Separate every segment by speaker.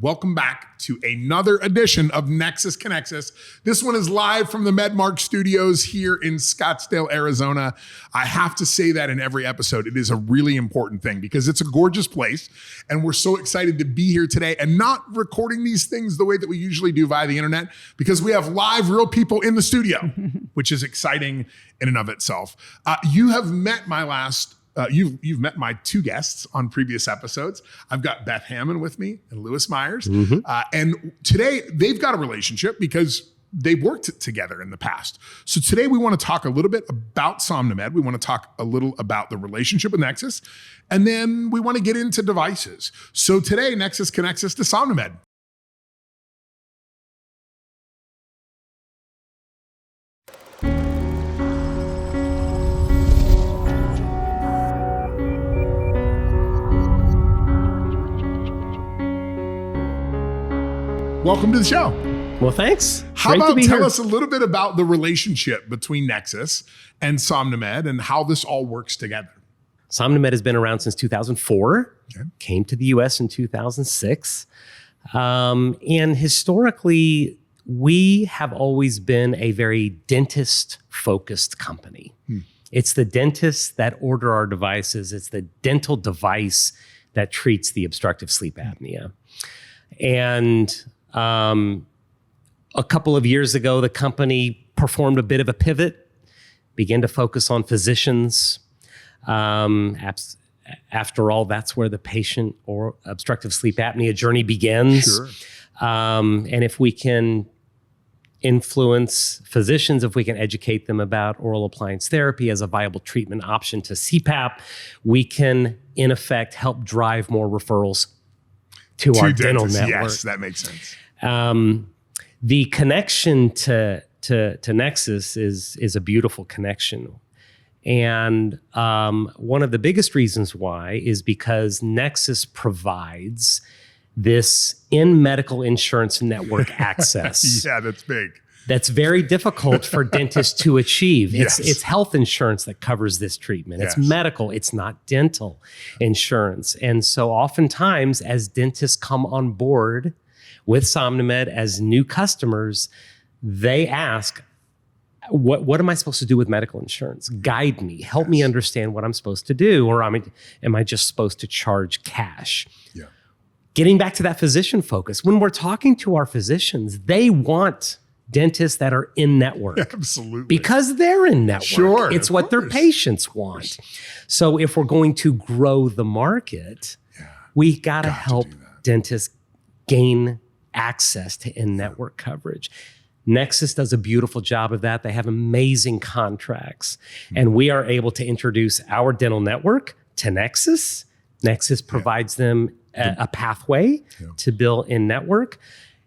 Speaker 1: Welcome back to another edition of Nexus Connects Us. This one is live from the Medmark studios here in Scottsdale, Arizona. I have to say that in every episode. It is a really important thing because it's a gorgeous place and we're so excited to be here today and not recording these things the way that we usually do via the internet because we have live real people in the studio, which is exciting in and of itself. You have met my you've met my two guests on previous episodes. I've got Beth Hammon with me and Lewis Meyers. And today they've got a relationship because they've worked together in the past. So today we want to talk a little bit about SomnoMed. We want to talk a little about the relationship with Nexus. And then we want to get into devices. So today Nexus connects us to SomnoMed. Welcome to the show.
Speaker 2: Well, thanks.
Speaker 1: How about tell us a little bit about the relationship between Nexus and SomnoMed and how this all works together?
Speaker 2: SomnoMed has been around since 2004, came to the US in 2006. And historically, we have always been a very dentist-focused company. It's the dentists that order our devices. It's the dental device that treats the obstructive sleep apnea. And a couple of years ago, the company performed a bit of a pivot, began to focus on physicians. After all, that's where the patient or obstructive sleep apnea journey begins.
Speaker 1: Sure.
Speaker 2: And if we can influence physicians, if we can educate them about oral appliance therapy as a viable treatment option to CPAP, we can, in effect, help drive more referrals to our dental network.
Speaker 1: Yes, that makes sense.
Speaker 2: The connection to Nexus is a beautiful connection. And one of the biggest reasons why is because Nexus provides this in-medical insurance network access.
Speaker 1: Yeah, that's big.
Speaker 2: That's very difficult for dentists to achieve. It's health insurance that covers this treatment. It's medical, it's not dental insurance. And so oftentimes as dentists come on board with SomnoMed as new customers, they ask, what am I supposed to do with medical insurance? Guide me, help me understand what I'm supposed to do, or am I just supposed to charge cash?
Speaker 1: Yeah.
Speaker 2: Getting back to that physician focus, when we're talking to our physicians, they want dentists that are in network.
Speaker 1: Absolutely.
Speaker 2: Because they're in network.
Speaker 1: Sure.
Speaker 2: It's what their patients want. So if we're going to grow the market, we got to help dentists gain access to in-network coverage. Nexus does a beautiful job of that. They have amazing contracts. And we are able to introduce our dental network to Nexus. Nexus provides them a pathway to bill in-network.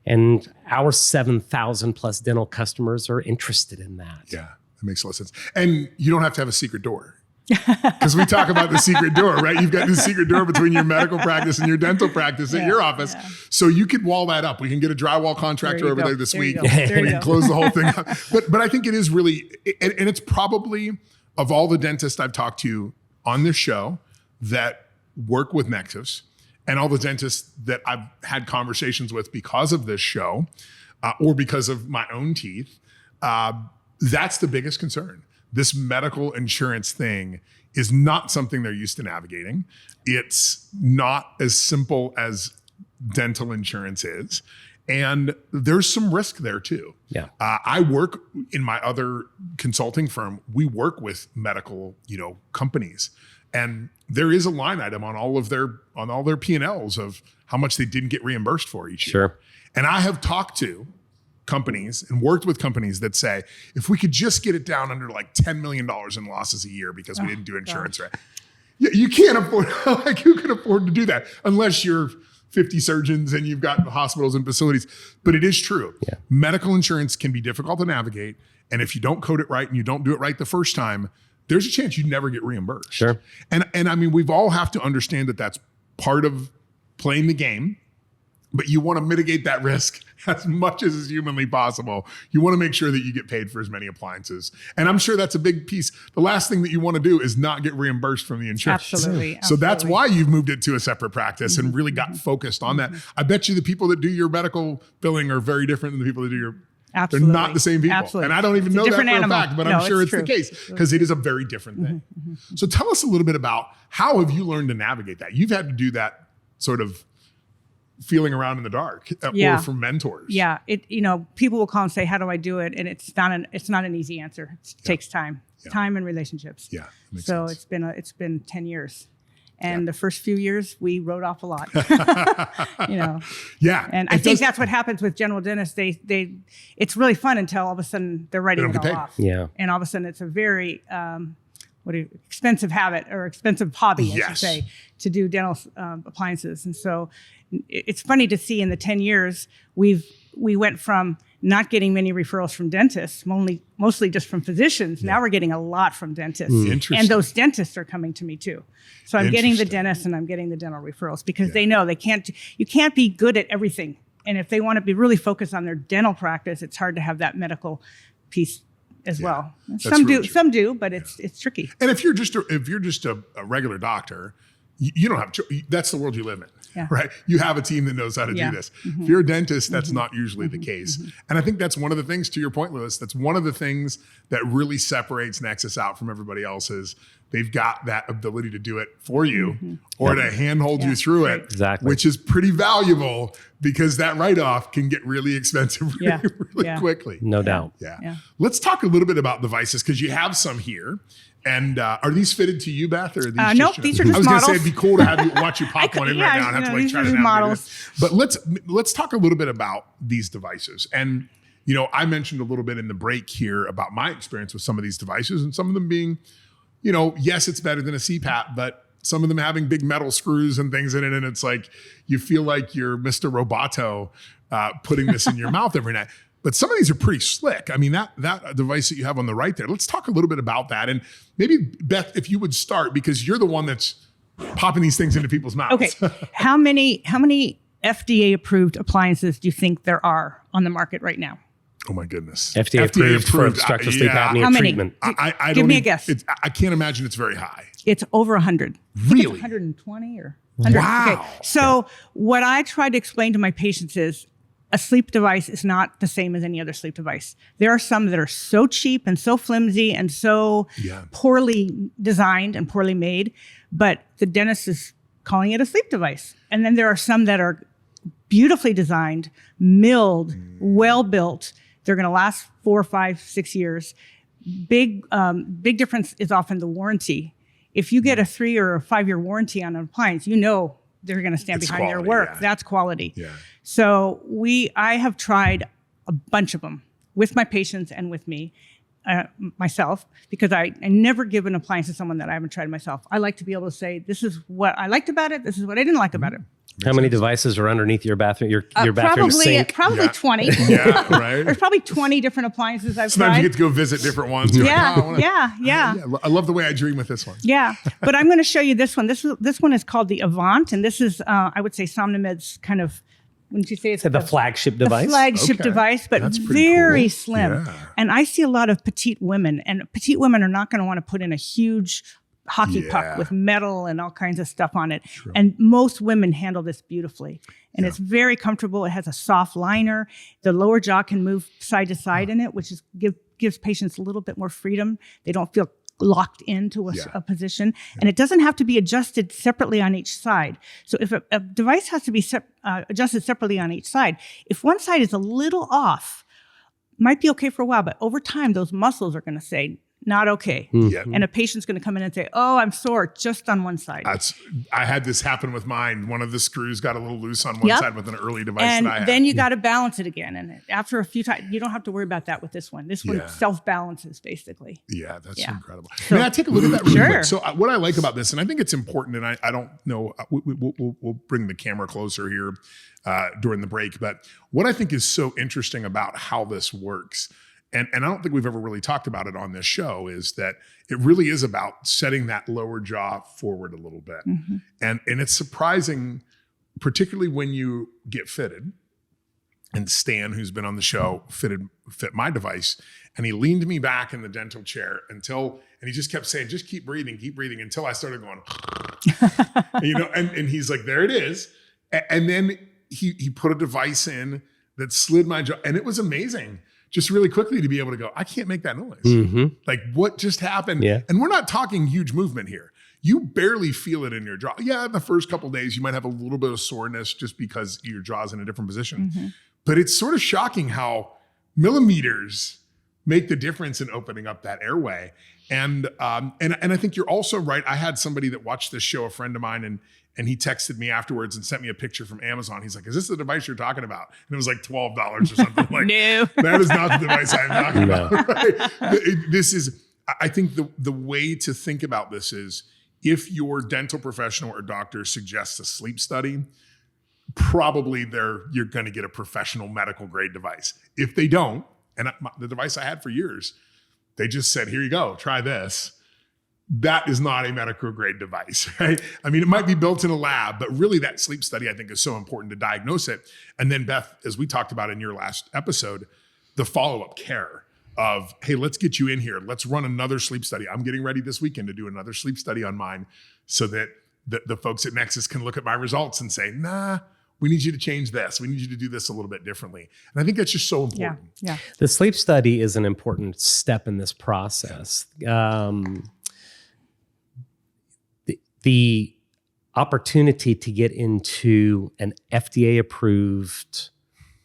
Speaker 2: And our 7,000 plus dental customers are interested in that.
Speaker 1: Yeah, that makes a lot of sense. And you don't have to have a secret door. Because we talk about the secret door, right? You've got the secret door between your medical practice and your dental practice at your office. Yeah. So you could wall that up. We can get a drywall contractor over there this week. We can close the whole thing up. But I think it is really, and it's probably, of all the dentists I've talked to on this show that work with Nexus, and all the dentists that I've had conversations with because of this show or because of my own teeth, that's the biggest concern. This medical insurance thing is not something they're used to navigating. It's not as simple as dental insurance is. And there's some risk there too.
Speaker 2: Yeah.
Speaker 1: I work in my other consulting firm. We work with medical, companies. And there is a line item on all their P&Ls of how much they didn't get reimbursed for each year.
Speaker 2: Sure.
Speaker 1: And I have talked to companies and worked with companies that say, if we could just get it down under like $10 million in losses a year because we didn't do insurance right. You can't afford, who can afford to do that unless you're 50 surgeons and you've got hospitals and facilities. But it is true. Yeah. Medical insurance can be difficult to navigate. And if you don't code it right and you don't do it right the first time, there's a chance you never get reimbursed.
Speaker 2: Sure.
Speaker 1: And I mean, we've all have to understand that that's part of playing the game. but you want to mitigate that risk as much as is humanly possible. You want to make sure that you get paid for as many appliances. And I'm sure that's a big piece. The last thing that you want to do is not get reimbursed from the insurance.
Speaker 3: Absolutely.
Speaker 1: So that's why you've moved it to a separate practice and really got focused on that. I bet you the people that do your medical billing are very different than the people that do your
Speaker 3: Absolutely.
Speaker 1: They're not the same people.
Speaker 3: Absolutely.
Speaker 1: And I don't even know that for a fact, but I'm sure it's the case because it is a very different thing. So tell us a little bit about how have you learned to navigate that? You've had to do that sort of feeling around in the dark or from mentors.
Speaker 3: Yeah. People will call and say, how do I do it? And it's not an easy answer. It takes time, time and relationships.
Speaker 1: Yeah.
Speaker 3: So it's been 10 years. And the first few years, we wrote off a lot.
Speaker 1: Yeah.
Speaker 3: And I think that's what happens with general dentists. It's really fun until all of a sudden they're writing it all off.
Speaker 2: Yeah.
Speaker 3: And all of a sudden it's a very expensive habit or expensive hobby, I should say, to do dental appliances. And so it's funny to see in the 10 years, we went from not getting many referrals from dentists, mostly just from physicians. Now we're getting a lot from dentists. And those dentists are coming to me too. So I'm getting the dentists and I'm getting the dental referrals because they know you can't be good at everything. And if they want to be really focused on their dental practice, it's hard to have that medical piece as well. Some do, but it's tricky.
Speaker 1: And if you're just a regular doctor, you don't have that's the world you live in, right? You have a team that knows how to do this. If you're a dentist, that's not usually the case. And I think that's one of the things, to your point, Lewis, that's one of the things that really separates Nexus out from everybody else is they've got that ability to do it for you or to handhold you through it, which is pretty valuable because that write-off can get really expensive really quickly.
Speaker 2: No doubt.
Speaker 1: Yeah. Let's talk a little bit about devices because you have some here. And are these fitted to you, Beth, or are these
Speaker 3: nope, these are just models.
Speaker 1: I was going to say it'd be cool to have you watch you pop one in right now and have to like try to navigate this. But let's talk a little bit about these devices. And I mentioned a little bit in the break here about my experience with some of these devices and some of them being, yes, it's better than a CPAP, but some of them having big metal screws and things in it, and it's like you feel like you're Mr. Roboto putting this in your mouth every night. But some of these are pretty slick. I mean, that device that you have on the right there, let's talk a little bit about that. And maybe, Beth, if you would start, because you're the one that's popping these things into people's mouths.
Speaker 3: Okay. How many FDA-approved appliances do you think there are on the market right now?
Speaker 1: Oh, my goodness.
Speaker 2: FDA approved for obstructive sleep apnea
Speaker 3: How many?
Speaker 2: treatment.
Speaker 1: I
Speaker 3: Give me a guess.
Speaker 1: I can't imagine it's very high.
Speaker 3: It's over 100.
Speaker 1: Really?
Speaker 3: 120 or 100.
Speaker 1: Wow.
Speaker 3: Okay. So what I try to explain to my patients is, a sleep device is not the same as any other sleep device. There are some that are so cheap and so flimsy and so poorly designed and poorly made, but the dentist is calling it a sleep device. And then there are some that are beautifully designed, milled, well built. They're going to last 4, 5, 6 years. Big difference is often the warranty. If you get a 3 or a 5 year warranty on an appliance, they're going to stand behind their work. Yeah. That's quality. Yeah. So I have tried a bunch of them with my patients and with me, myself, because I never give an appliance to someone that I haven't tried myself. I like to be able to say, this is what I liked about it. This is what I didn't like about it.
Speaker 2: How many devices are underneath your bathroom? Your bathroom sink?
Speaker 3: Probably 20.
Speaker 1: Yeah, right.
Speaker 3: There's probably 20 different appliances I've tried.
Speaker 1: Sometimes you get to go visit different ones.
Speaker 3: Yeah.
Speaker 1: I love the way I dream with this one.
Speaker 3: Yeah, but I'm going to show you this one. This one is called the Avant, and this is, I would say, SomnoMed's kind of, wouldn't you say it's
Speaker 2: the flagship device?
Speaker 3: The flagship device, but very slim. Yeah. And I see a lot of petite women, and petite women are not going to want to put in a huge hockey puck with metal and all kinds of stuff on it. True. And most women handle this beautifully. And it's very comfortable. It has a soft liner. The lower jaw can move side to side in it, which gives patients a little bit more freedom. They don't feel locked into a position. And it doesn't have to be adjusted separately on each side. So if a device has to be adjusted separately on each side, if one side is a little off, might be okay for a while, but over time, those muscles are going to say, not okay. And a patient's going to come in and say, oh, I'm sore just on one side.
Speaker 1: I had this happen with mine. One of the screws got a little loose on one side with an early device
Speaker 3: and
Speaker 1: that I had.
Speaker 3: Then you got to balance it again. And after a few times, you don't have to worry about that with this one. This one self-balances, basically.
Speaker 1: Yeah, that's incredible. So, may I take a look at that really quick? So what I like about this, and I think it's important, and I don't know, we'll bring the camera closer here during the break, but what I think is so interesting about how this works, and I don't think we've ever really talked about it on this show, is that it really is about setting that lower jaw forward a little bit. And it's surprising particularly when you get fitted, and Stan, who's been on the show, fit my device, and he leaned me back in the dental chair and he just kept saying, just keep breathing, until I started going, and he's like, there it is. And then he put a device in that slid my jaw, and it was amazing. Just really quickly to be able to go, I can't make that noise.
Speaker 2: Mm-hmm.
Speaker 1: Like, what just happened?
Speaker 2: Yeah.
Speaker 1: And we're not talking huge movement here. You barely feel it in your jaw. Yeah, the first couple of days, you might have a little bit of soreness just because your jaw's in a different position.
Speaker 3: Mm-hmm.
Speaker 1: But it's sort of shocking how millimeters make the difference in opening up that airway. And I think you're also right. I had somebody that watched this show, a friend of mine, and he texted me afterwards and sent me a picture from Amazon. He's like, is this the device you're talking about? And it was like $12 or something. Like,
Speaker 3: no,
Speaker 1: that is not the device I'm talking about. Right? This is, I think the way to think about this is, if your dental professional or doctor suggests a sleep study, probably you're going to get a professional medical grade device. If they don't, and the device I had for years, they just said, here you go, try this. That is not a medical grade device, right? I mean, it might be built in a lab, but really that sleep study, I think, is so important to diagnose it. And then Beth, as we talked about in your last episode, the follow-up care of, hey, let's get you in here. Let's run another sleep study. I'm getting ready this weekend to do another sleep study on mine so that the folks at Nexus can look at my results and say, nah, we need you to change this. We need you to do this a little bit differently. And I think that's just so important.
Speaker 3: Yeah.
Speaker 2: The sleep study is an important step in this process. The opportunity to get into an FDA-approved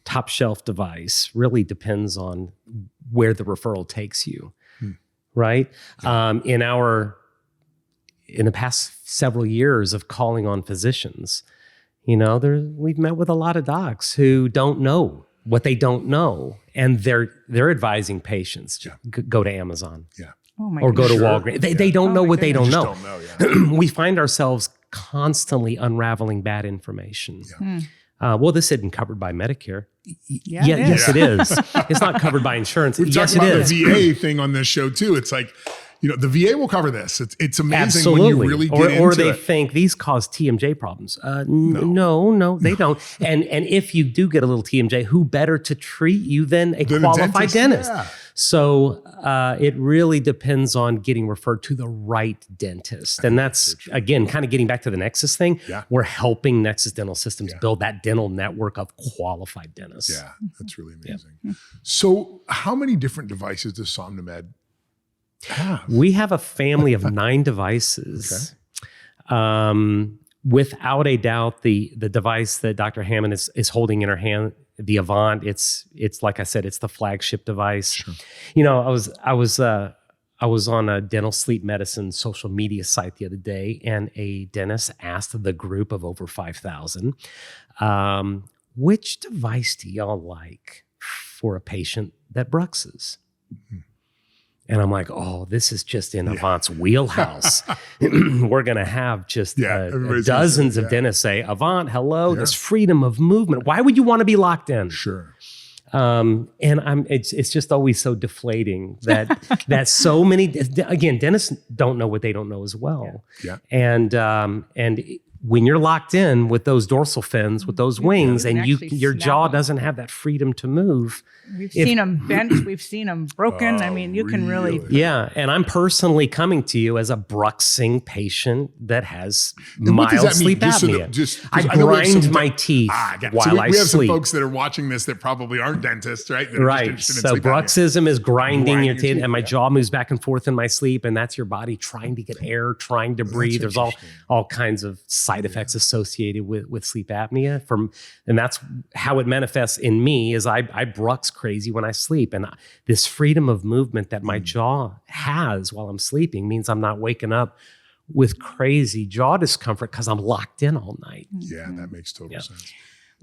Speaker 2: top shelf device really depends on where the referral takes you, right? Yeah. In the past several years of calling on physicians, we've met with a lot of docs who don't know what they don't know, and they're advising patients to go to Amazon.
Speaker 1: Yeah.
Speaker 3: Oh my
Speaker 2: or go to
Speaker 1: Sure.
Speaker 2: Walgreens. They don't know what they don't know.
Speaker 1: Just don't know, yeah.
Speaker 2: We find ourselves constantly unraveling bad information.
Speaker 1: Yeah.
Speaker 2: Well, this isn't covered by Medicare.
Speaker 3: Yeah,
Speaker 2: Yes, it is. It's not covered by insurance.
Speaker 1: We've
Speaker 2: Yes,
Speaker 1: talked
Speaker 2: it
Speaker 1: about
Speaker 2: is.
Speaker 1: the VA thing on this show too. It's like, the VA will cover this. It's amazing
Speaker 2: Absolutely.
Speaker 1: when you really get into
Speaker 2: or they
Speaker 1: it.
Speaker 2: think these cause TMJ problems. No, they don't. And if you do get a little TMJ, who better to treat you than a qualified dentist?
Speaker 1: Yeah.
Speaker 2: So it really depends on getting referred to the right dentist. And that's, again, kind of getting back to the Nexus thing.
Speaker 1: Yeah.
Speaker 2: We're helping Nexus Dental Systems build that dental network of qualified dentists.
Speaker 1: Yeah, that's really amazing. So how many different devices does SomnoMed have?
Speaker 2: We have a family of 9 devices. Without a doubt, the device that Dr. Hammon is holding in her hand, the Avant, it's like I said, it's the flagship device.
Speaker 1: Sure.
Speaker 2: I was on a dental sleep medicine social media site the other day, and a dentist asked the group of over 5,000, which device do y'all like for a patient that bruxes? Mm-hmm. And I'm like, oh, this is just in Avant's wheelhouse. We're going to have just dozens of dentists say, Avant, hello, this freedom of movement. Why would you want to be locked in?
Speaker 1: Sure.
Speaker 2: And it's just always so deflating that so many, again, dentists don't know what they don't know as well.
Speaker 1: Yeah.
Speaker 2: And when you're locked in with those dorsal fins, with those wings, and your jaw doesn't have that freedom to move.
Speaker 3: We've seen them bent. We've seen them broken. I mean, you can really.
Speaker 2: Yeah. And I'm personally coming to you as a bruxing patient that has mild sleep apnea. I grind my teeth while I sleep.
Speaker 1: We have some folks that are watching this that probably aren't dentists, right?
Speaker 2: Right. So bruxism is grinding your teeth, and my jaw moves back and forth in my sleep, and that's your body trying to get air, trying to breathe. There's all kinds of side effects associated with sleep apnea, and that's how it manifests in me. Is I brux crazy when I sleep, and this freedom of movement that my jaw has while I'm sleeping means I'm not waking up with crazy jaw discomfort because I'm locked in all night.
Speaker 1: Yeah, that makes total sense.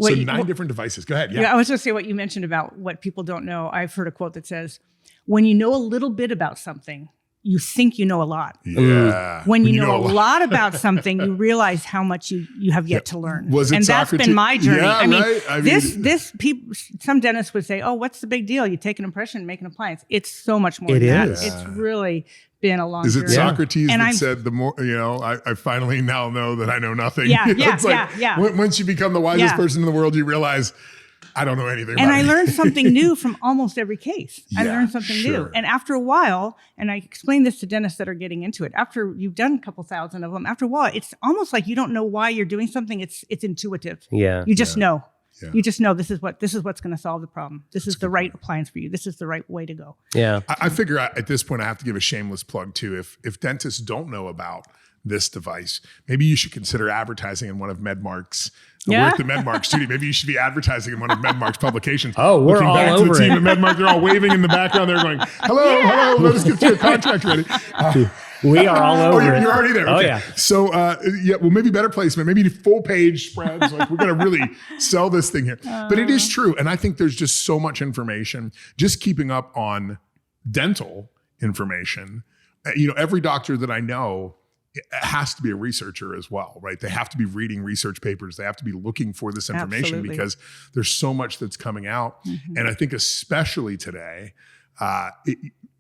Speaker 3: So
Speaker 1: 9 different devices. Go ahead.
Speaker 3: Yeah, I was going to say what you mentioned about what people don't know. I've heard a quote that says, when you know a little bit about something, you think you know a lot.
Speaker 1: Yeah.
Speaker 3: When you know a lot about something, you realize how much you have yet to learn.
Speaker 1: Was it
Speaker 3: and
Speaker 1: Socrates?
Speaker 3: That's been my journey.
Speaker 1: Yeah,
Speaker 3: I mean,
Speaker 1: right?
Speaker 3: this people, some dentists would say, "Oh, what's the big deal? You take an impression and make an appliance." It's so much more than that. It's really been a long
Speaker 1: journey. Is it Socrates
Speaker 3: and
Speaker 1: that said, the more, I finally now know that I know nothing?
Speaker 3: Yeah,
Speaker 1: yeah. Once you become the wisest person in the world, you realize, I don't know anything about it.
Speaker 3: And I learned something new from almost every case. I learned something new. And after a while, and I explain this to dentists that are getting into it, after you've done a couple thousand of them, after a while, it's almost like you don't know why you're doing something. It's intuitive.
Speaker 2: Yeah.
Speaker 3: You just know.
Speaker 1: Yeah.
Speaker 3: You just know this is what's going to solve the problem. This is the right appliance for you. This is the right way to go.
Speaker 2: Yeah.
Speaker 1: I figure at this point, I have to give a shameless plug too. If dentists don't know about this device, maybe you should consider advertising in one of Medmark's. We're at the Medmark studio. Maybe you should be advertising in one of Medmark's publications.
Speaker 2: Oh, we're
Speaker 1: Looking
Speaker 2: all
Speaker 1: back
Speaker 2: over
Speaker 1: to the team
Speaker 2: it.
Speaker 1: at Medmark, they're all waving in the background. They're going, hello, let us get your contract ready.
Speaker 2: We are all over it.
Speaker 1: You're already there. Okay.
Speaker 2: Oh, yeah.
Speaker 1: So, well, maybe better placement, maybe full page spreads. Like, we're going to really sell this thing here. But it is true. And I think there's just so much information. Just keeping up on dental information. Every doctor that I know has to be a researcher as well, right? They have to be reading research papers. They have to be looking for this information because there's so much that's coming out. And I think especially today,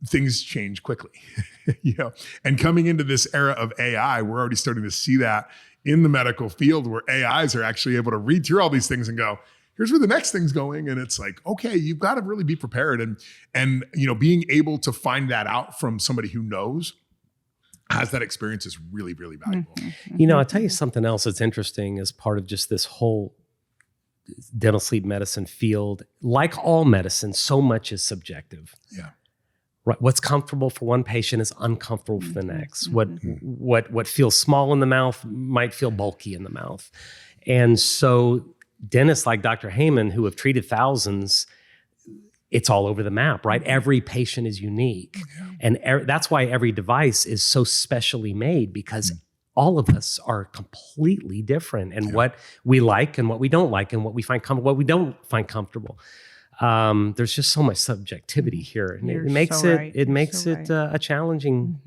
Speaker 1: things change quickly, and coming into this era of AI, we're already starting to see that in the medical field where AIs are actually able to read through all these things and go, here's where the next thing's going. And it's like, okay, you've got to really be prepared. And being able to find that out from somebody who knows, has that experience is really, really valuable.
Speaker 2: I'll tell you something else that's interesting as part of just this whole dental sleep medicine field. Like all medicine, so much is subjective.
Speaker 1: Yeah.
Speaker 2: Right. What's comfortable for one patient is uncomfortable for the next. What feels small in the mouth might feel bulky in the mouth. And so dentists like Dr. Hammon, who have treated thousands, it's all over the map, right? Every patient is unique. Yeah. And that's why every device is so specially made, because all of us are completely different in what we like and what we don't like and what we find comfortable, what we don't find comfortable. There's just so much subjectivity here, and it makes it a challenging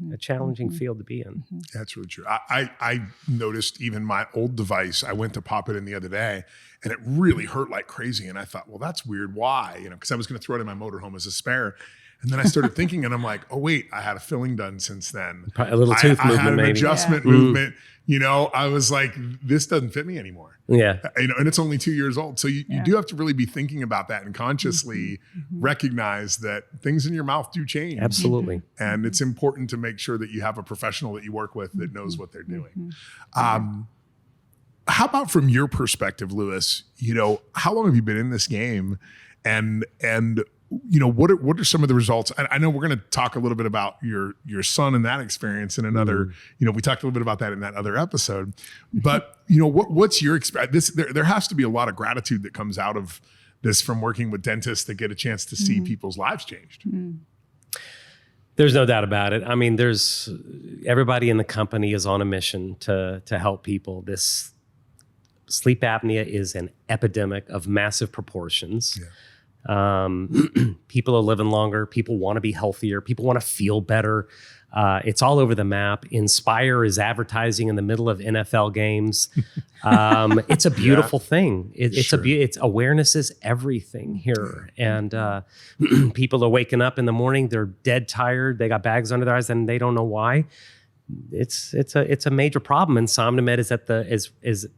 Speaker 2: field to be in.
Speaker 1: That's really true. I noticed even my old device. I went to pop it in the other day, and it really hurt like crazy. And I thought, well, that's weird. Why? Because I was going to throw it in my motorhome as a spare. And then I started thinking, and I'm like, oh wait, I had a filling done since then.
Speaker 2: A little tooth movement,
Speaker 1: I had an
Speaker 2: maybe.
Speaker 1: adjustment movement. I was like, this doesn't fit me anymore.
Speaker 2: Yeah.
Speaker 1: And it's only 2 years old. So you do have to really be thinking about that and consciously recognize that things in your mouth do change.
Speaker 2: Absolutely.
Speaker 1: And it's important to make sure that you have a professional that you work with that knows what they're doing. How about from your perspective, Lewis, how long have you been in this game, and what are some of the results? I know we're going to talk a little bit about your son and that experience in another, we talked a little bit about that in that other episode, but what's your experience? There has to be a lot of gratitude that comes out of this from working with dentists that get a chance to see people's lives changed.
Speaker 2: There's no doubt about it. I mean, everybody in the company is on a mission to help people. This sleep apnea is an epidemic of massive proportions. Yeah. People are living longer. People want to be healthier. People want to feel better. It's all over the map. Inspire is advertising in the middle of NFL games. It's a beautiful thing. It's awareness is everything here. And people are waking up in the morning. They're dead tired. They got bags under their eyes and they don't know why. It's a major problem. And SomnoMed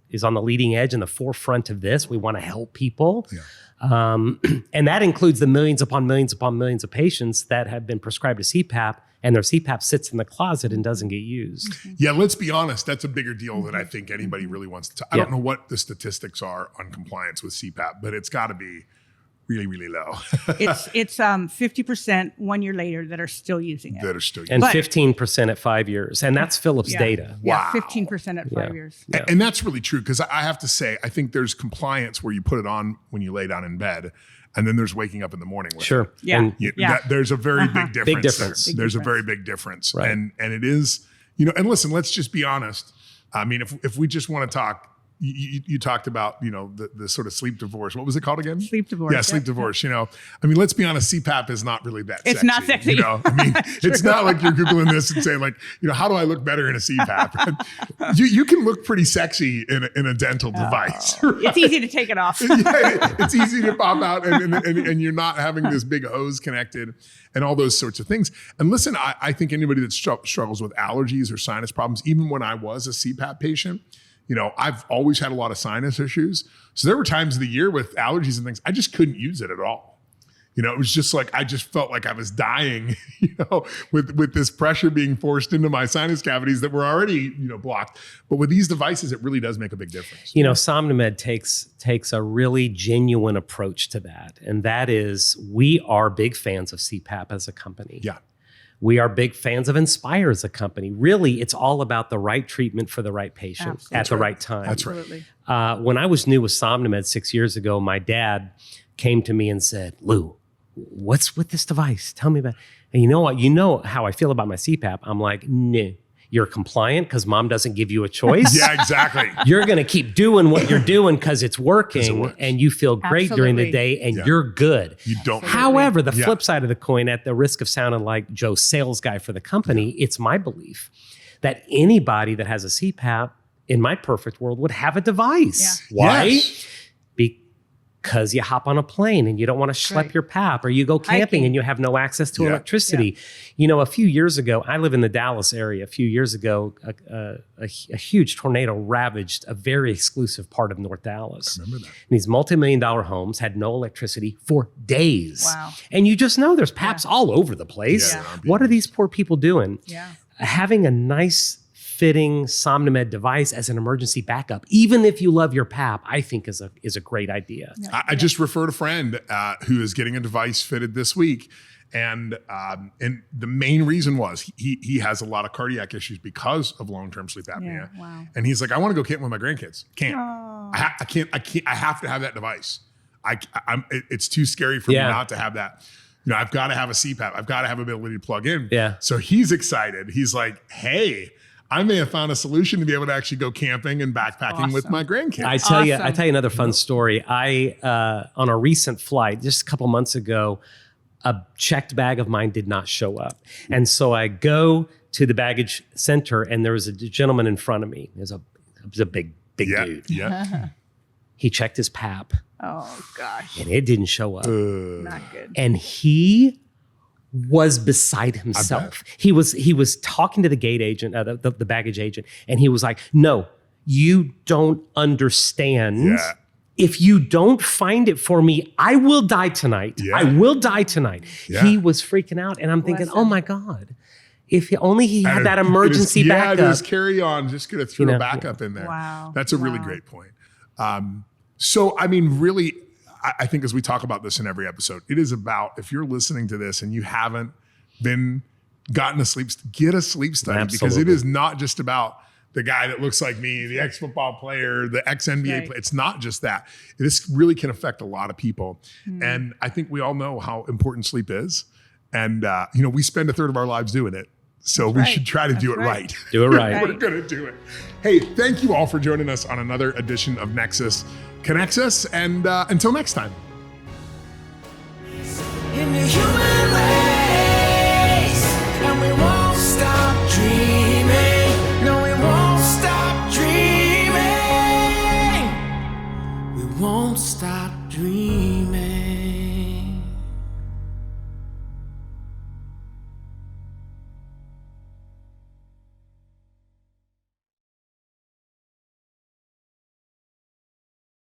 Speaker 2: is on the leading edge and the forefront of this. We want to help people. Yeah. And that includes the millions upon millions upon millions of patients that have been prescribed a CPAP, and their CPAP sits in the closet and doesn't get used.
Speaker 1: Yeah, let's be honest. That's a bigger deal than I think anybody really wants to. I don't know what the statistics are on compliance with CPAP, but it's got to be really, really low.
Speaker 3: It's 50% 1 year later that are still using it.
Speaker 2: And 15% at 5 years. And that's Philips data.
Speaker 3: Wow. Yeah, 15% at 5 years.
Speaker 1: Yeah. And that's really true, because I have to say, I think there's compliance where you put it on when you lay down in bed, and then there's waking up in the morning with it.
Speaker 3: Yeah.
Speaker 1: There's a very big difference.
Speaker 2: Big difference.
Speaker 1: There's a very big difference.
Speaker 2: Right.
Speaker 1: And it is, and listen, let's just be honest. I mean, if we just want to talk you talked about, the sort of sleep divorce. What was it called again?
Speaker 3: Sleep divorce.
Speaker 1: Yeah, sleep divorce. Let's be honest, CPAP is not really that sexy.
Speaker 3: It's not sexy.
Speaker 1: It's not like you're Googling this and saying like, how do I look better in a CPAP? you can look pretty sexy in a dental device. Right?
Speaker 3: It's easy to take it off.
Speaker 1: It's easy to pop out and you're not having this big hose connected and all those sorts of things. And listen, I think anybody that struggles with allergies or sinus problems, even when I was a CPAP patient, I've always had a lot of sinus issues. So there were times of the year with allergies and things, I just couldn't use it at all. It was just like, I just felt like I was dying, with this pressure being forced into my sinus cavities that were already, blocked. But with these devices, it really does make a big difference.
Speaker 2: SomnoMed takes a really genuine approach to that. And that is, we are big fans of CPAP as a company.
Speaker 1: Yeah.
Speaker 2: We are big fans of Inspire as a company. Really, it's all about the right treatment for the right patient
Speaker 3: Absolutely.
Speaker 2: at the right time.
Speaker 1: That's right.
Speaker 3: Absolutely.
Speaker 2: When I was new with SomnoMed 6 years ago, my dad came to me and said, Lou, what's with this device? Tell me about it. And you know what? You know how I feel about my CPAP. I'm like, no. You're compliant because mom doesn't give you a choice.
Speaker 1: Yeah, exactly.
Speaker 2: You're going to keep doing what you're doing because it's working and you feel great during the day and you're good.
Speaker 1: You don't.
Speaker 2: However, the flip side of the coin, at the risk of sounding like Joe's sales guy for the company, it's my belief that anybody that has a CPAP in my perfect world would have a device.
Speaker 3: Yeah.
Speaker 2: Why?
Speaker 1: Yes.
Speaker 2: Because you hop on a plane and you don't want to schlep your PAP, or you go camping
Speaker 3: Hiking.
Speaker 2: and you have no access to electricity. A few years ago, I live in the Dallas area. A few years ago, a huge tornado ravaged a very exclusive part of North Dallas.
Speaker 1: I remember that.
Speaker 2: And these multi-million-dollar homes had no electricity for days.
Speaker 3: Wow.
Speaker 2: And you just know there's PAPs all over the place.
Speaker 1: Yeah.
Speaker 2: What are these poor people doing?
Speaker 3: Yeah.
Speaker 2: Having a nice fitting SomnoMed device as an emergency backup, even if you love your PAP, I think is a great idea.
Speaker 3: Yeah.
Speaker 1: I just referred a friend who is getting a device fitted this week. And the main reason was he has a lot of cardiac issues because of long-term sleep apnea.
Speaker 3: Yeah, wow.
Speaker 1: And he's like, I want to go camping with my grandkids. Can't.
Speaker 3: Oh.
Speaker 1: I can't. I have to have that device. It's too scary for me not to have that. I've got to have a CPAP. I've got to have ability to plug in.
Speaker 2: Yeah.
Speaker 1: So he's excited. He's like, hey, I may have found a solution to be able to actually go camping and backpacking with my grandkids.
Speaker 2: I tell you another fun story. I on a recent flight just a couple months ago, a checked bag of mine did not show up, and so I go to the baggage center, and there was a gentleman in front of me. It was a big dude.
Speaker 1: Yeah.
Speaker 2: He checked his PAP,
Speaker 3: Oh gosh.
Speaker 2: and it didn't show up,
Speaker 3: Not good.
Speaker 2: and he was beside himself. He was talking to the gate agent, the baggage agent, and he was like, "No, you don't understand.
Speaker 1: Yeah.
Speaker 2: If you don't find it for me, I will die tonight.
Speaker 1: Yeah.
Speaker 2: I will die tonight."
Speaker 1: Yeah.
Speaker 2: He was freaking out, and I'm thinking,
Speaker 3: Bless
Speaker 2: "Oh
Speaker 3: him.
Speaker 2: my God, if only he had
Speaker 1: And
Speaker 2: that emergency backup."
Speaker 1: Just carry on. Just gonna throw
Speaker 2: You know,
Speaker 1: a backup in there.
Speaker 3: Wow.
Speaker 1: That's a really
Speaker 3: Wow.
Speaker 1: great point. So I mean, really, I think as we talk about this in every episode, it is about, if you're listening to this and you haven't gotten a sleep, get a sleep study, because it
Speaker 2: Absolutely.
Speaker 1: is not just about the guy that looks like me, the ex-football player, the ex-NBA
Speaker 3: Right.
Speaker 1: player. It's not just that. This really can affect a lot of people. And I think we all know how important sleep is. And, we spend a third of our lives doing it. So we
Speaker 3: right.
Speaker 1: should try to do it
Speaker 3: That's right.
Speaker 1: right.
Speaker 2: Do it right.
Speaker 1: We're going to do it. Hey, thank you all for joining us on another edition of Nexus Connects Us. And until next time.
Speaker 4: In the human race, and we won't stop dreaming. No, we won't stop dreaming. We won't stop dreaming.